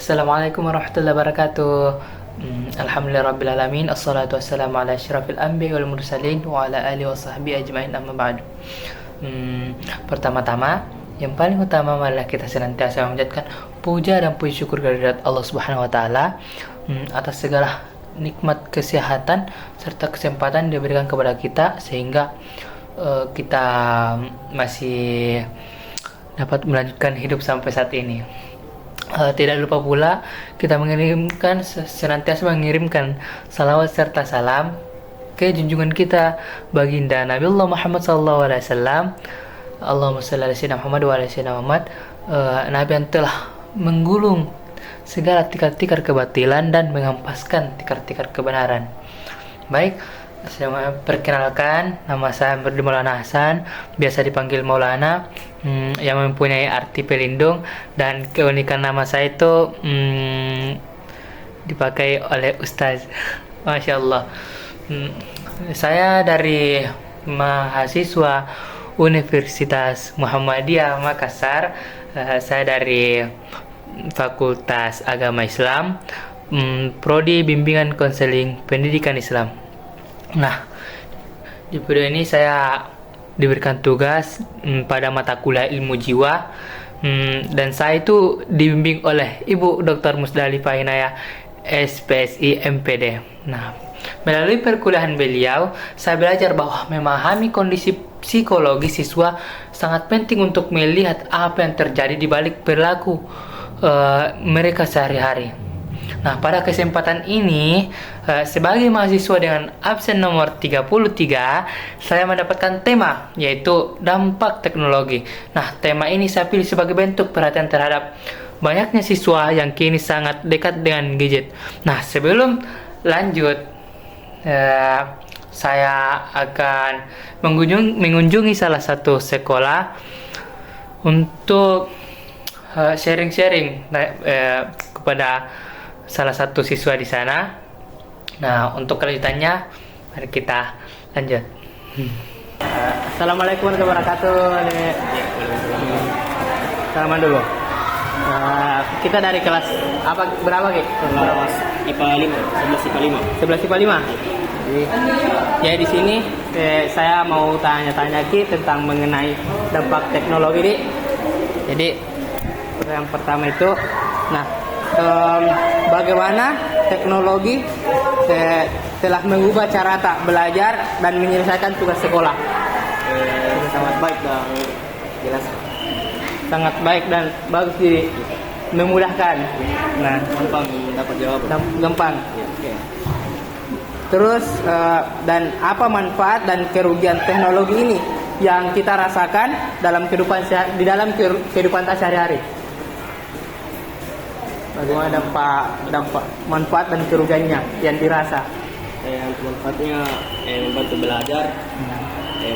Assalamualaikum warahmatullahi wabarakatuh. Alhamdulillahirrabbilalamin. Assalatu wassalamu ala asyrafil anbiya wal mursalin wa ala alihi wa sahbihi ajma'in, amma ba'du. Pertama-tama, yang paling utama adalah kita senantiasa menjadikan puja dan puji syukur kehadirat Allah Subhanahu wa taala atas segala nikmat kesehatan serta kesempatan diberikan kepada kita sehingga kita masih dapat melanjutkan hidup sampai saat ini. Tidak lupa pula kita senantiasa mengirimkan salawat serta salam ke junjungan kita baginda Nabiullah Muhammad SAW. Allahumma shalli ala sayyidina Muhammad wa ala sayyidina Muhammad. Nabi yang telah menggulung segala tikar-tikar kebatilan dan mengampaskan tikar-tikar kebenaran. Baik, saya perkenalkan, nama saya Berdi Maulana Hasan, biasa dipanggil Maulana, yang mempunyai arti pelindung, dan keunikan nama saya itu dipakai oleh Ustaz. Masya Allah. Saya dari mahasiswa Universitas Muhammadiyah Makassar. Saya dari Fakultas Agama Islam, Prodi Bimbingan Konseling Pendidikan Islam. Nah, di video ini saya diberikan tugas pada mata kuliah ilmu jiwa, dan saya itu dibimbing oleh Ibu Dr. Musdalifah Inayah, SPSI MPD. Nah, melalui perkuliahan beliau, saya belajar bahwa memahami kondisi psikologi siswa sangat penting untuk melihat apa yang terjadi di balik perilaku mereka sehari-hari. Nah, pada kesempatan ini, sebagai mahasiswa dengan absen nomor 33, saya mendapatkan tema, yaitu dampak teknologi. Nah, tema ini saya pilih sebagai bentuk perhatian terhadap banyaknya siswa yang kini sangat dekat dengan gadget. Nah, sebelum lanjut, saya akan mengunjungi salah satu sekolah untuk sharing-sharing kepada salah satu siswa di sana. Nah, untuk kelanjutannya mari kita lanjut. Assalamualaikum warahmatullahi wabarakatuh. Salaman dulu. Kita dari kelas apa berapa, Ki? Kelas IPA 5, 11 IPA 5. 11 IPA 5. Ya, di sini saya mau tanya-tanya Ki tentang mengenai dampak teknologi, Dik. Jadi yang pertama itu, bagaimana teknologi telah mengubah cara tak belajar dan menyelesaikan tugas sekolah? Sangat baik dan jelas. Sangat baik dan bagus, jadi memudahkan. Nah, Gampang dapat jawaban. gampang. Ya, oke. Terus dan apa manfaat dan kerugian teknologi ini yang kita rasakan dalam kehidupan kehidupan sehari-hari? Bagaimana dampak manfaat dan kerugiannya yang dirasa? Yang manfaatnya membantu belajar,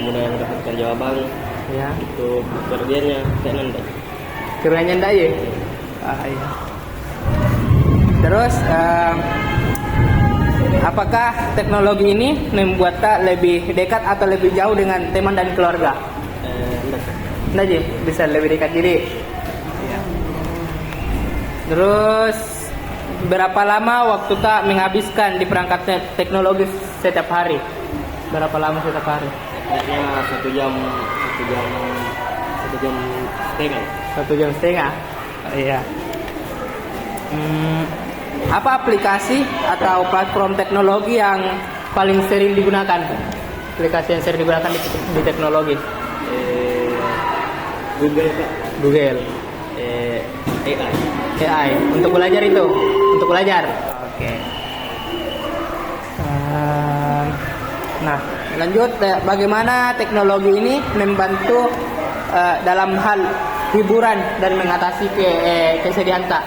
mudah mendapatkan jawaban. Ya. Untuk kerugiannya nanti. Kerugiannya enggak ya? Iya. Terus apakah teknologi ini membuat kita lebih dekat atau lebih jauh dengan teman dan keluarga? Enggak ya? Bisa lebih dekat diri. Terus berapa lama waktu tak menghabiskan di perangkat teknologi setiap hari? Berapa lama setiap hari? Kayaknya 1 jam setengah. 1 jam setengah. Iya. Apa aplikasi atau platform teknologi yang paling sering digunakan? Aplikasi yang sering digunakan di teknologi? Google, Pak. Google. AI untuk belajar itu, untuk belajar. Oke. Nah, lanjut, bagaimana teknologi ini membantu dalam hal hiburan dan mengatasi kesedihan tak?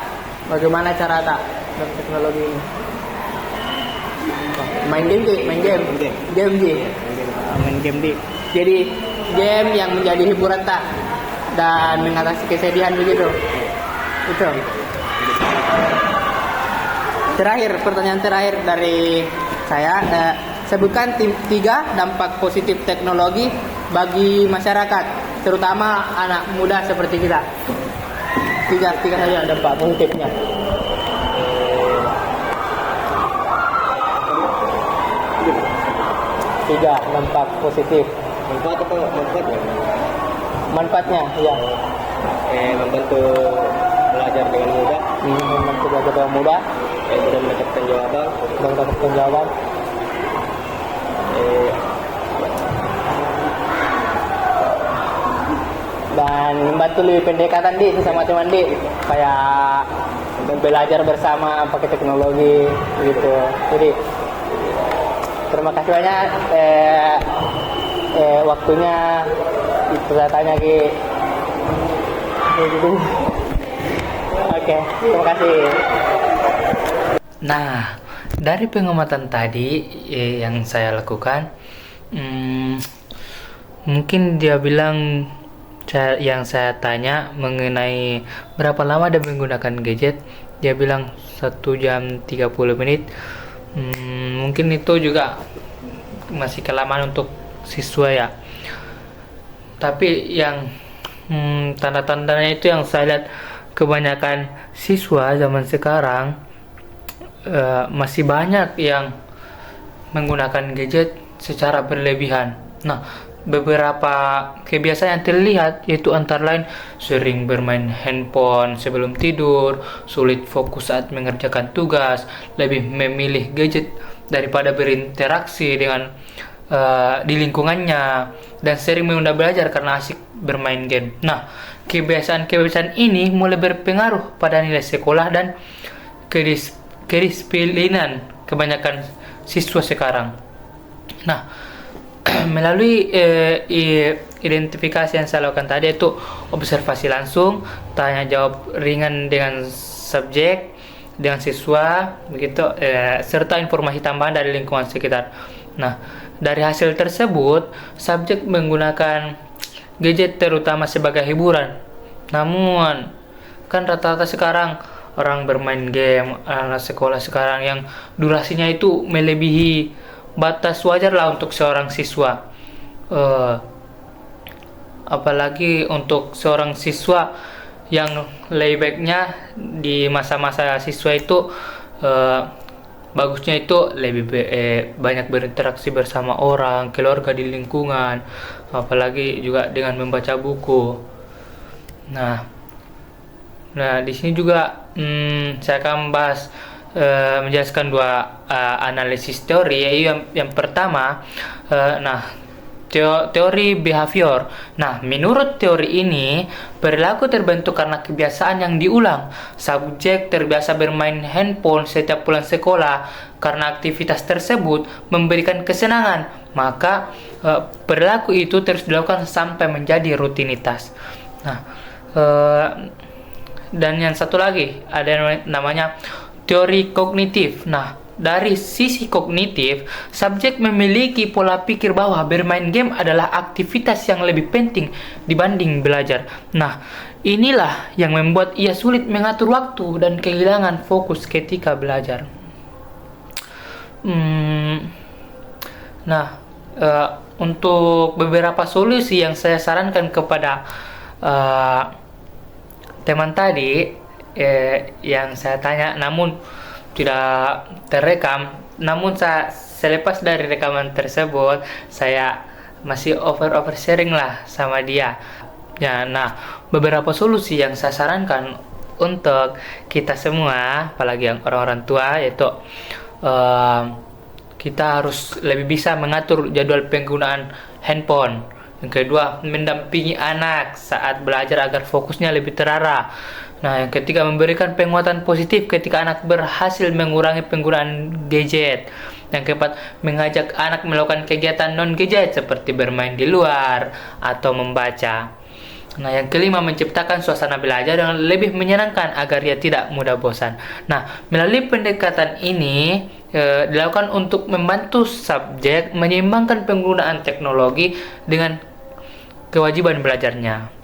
Bagaimana cara tak dalam teknologi ini? Main game. Main game. Jadi game yang menjadi hiburan tak dan mengatasi kesedihan begitu. Itu. Pertanyaan terakhir dari saya, sebutkan 3 dampak positif teknologi bagi masyarakat, terutama anak muda seperti kita. Tiga saja dampak positifnya. 3 dampak positif. Manfaat apa manfaatnya? Manfaatnya ya. Membantu belajar dengan mudah. Membantu belajar dengan mudah. Mudah mendapatkan jawaban. Mendapatkan jawaban. Dan membantu lebih pendekatan di sama teman di kayak belajar bersama pakai teknologi gitu. Jadi terima kasih banyak waktunya itu saya tanya Ki. Oke, terima kasih. Nah, dari pengamatan tadi yang saya lakukan, mungkin dia bilang yang saya tanya mengenai berapa lama dia menggunakan gadget, dia bilang 1 jam 30 menit. Mungkin itu juga masih kelamaan untuk siswa ya. Tapi yang tanda-tandanya itu yang saya lihat kebanyakan siswa zaman sekarang masih banyak yang menggunakan gadget secara berlebihan. Nah, beberapa kebiasaan yang terlihat yaitu antara lain sering bermain handphone sebelum tidur, sulit fokus saat mengerjakan tugas, lebih memilih gadget daripada berinteraksi dengan di lingkungannya, dan sering menunda belajar karena asik bermain game. Nah, kebiasaan-kebiasaan ini mulai berpengaruh pada nilai sekolah dan kedisiplinan kebanyakan siswa sekarang. Nah, melalui identifikasi yang saya lakukan tadi, itu observasi langsung, tanya jawab ringan dengan subjek, dengan siswa, begitu, serta informasi tambahan dari lingkungan sekitar. Nah, dari hasil tersebut, subjek menggunakan gadget terutama sebagai hiburan. Namun, kan rata-rata sekarang orang bermain game, anak sekolah sekarang yang durasinya itu melebihi batas wajar lah untuk seorang siswa. Apalagi untuk seorang siswa yang lebih baiknya di masa-masa siswa itu bagusnya itu lebih banyak berinteraksi bersama orang, keluarga di lingkungan, apalagi juga dengan membaca buku. Nah di sini juga saya akan bahas menjelaskan 2 analisis teori, yaitu yang pertama teori behavior. Nah, menurut teori ini, perilaku terbentuk karena kebiasaan yang diulang. Subjek terbiasa bermain handphone setiap pulang sekolah karena aktivitas tersebut memberikan kesenangan, maka perilaku itu terus dilakukan sampai menjadi rutinitas. Nah, dan yang satu lagi ada namanya teori kognitif. Nah, dari sisi kognitif, subjek memiliki pola pikir bahwa bermain game adalah aktivitas yang lebih penting dibanding belajar. Nah, inilah yang membuat ia sulit mengatur waktu dan kehilangan fokus ketika belajar. Untuk beberapa solusi yang saya sarankan kepada teman tadi yang saya tanya namun tidak terekam, namun selepas dari rekaman tersebut saya masih over sharing lah sama dia ya. Nah, beberapa solusi yang saya sarankan untuk kita semua, apalagi yang orang-orang tua, yaitu kita harus lebih bisa mengatur jadwal penggunaan handphone. Yang kedua, mendampingi anak saat belajar agar fokusnya lebih terarah. Nah, yang ketiga, memberikan penguatan positif ketika anak berhasil mengurangi penggunaan gadget. Yang keempat, mengajak anak melakukan kegiatan non-gadget seperti bermain di luar atau membaca. Nah, yang kelima, menciptakan suasana belajar yang lebih menyenangkan agar ia tidak mudah bosan. Nah, melalui pendekatan ini dilakukan untuk membantu subjek menyeimbangkan penggunaan teknologi dengan kewajiban belajarnya.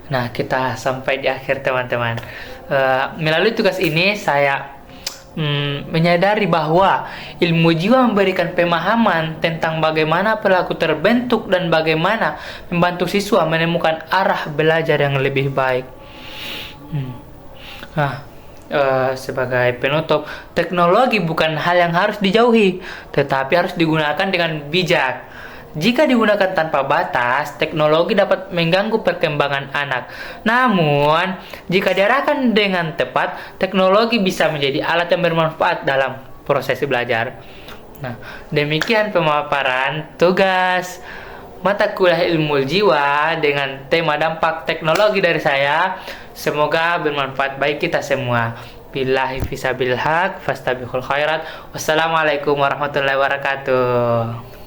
Nah, kita sampai di akhir, teman-teman. Melalui tugas ini saya menyadari bahwa ilmu jiwa memberikan pemahaman tentang bagaimana perilaku terbentuk dan bagaimana membantu siswa menemukan arah belajar yang lebih baik. Nah, sebagai penutup, teknologi bukan hal yang harus dijauhi, tetapi harus digunakan dengan bijak. Jika digunakan tanpa batas, teknologi dapat mengganggu perkembangan anak. Namun, jika diarahkan dengan tepat, teknologi bisa menjadi alat yang bermanfaat dalam proses belajar. Nah, demikian pemaparan tugas mata kuliah ilmu jiwa dengan tema dampak teknologi dari saya. Semoga bermanfaat bagi kita semua. Billahi fisabilil haq, fastabiqul khairat. Wassalamualaikum warahmatullahi wabarakatuh.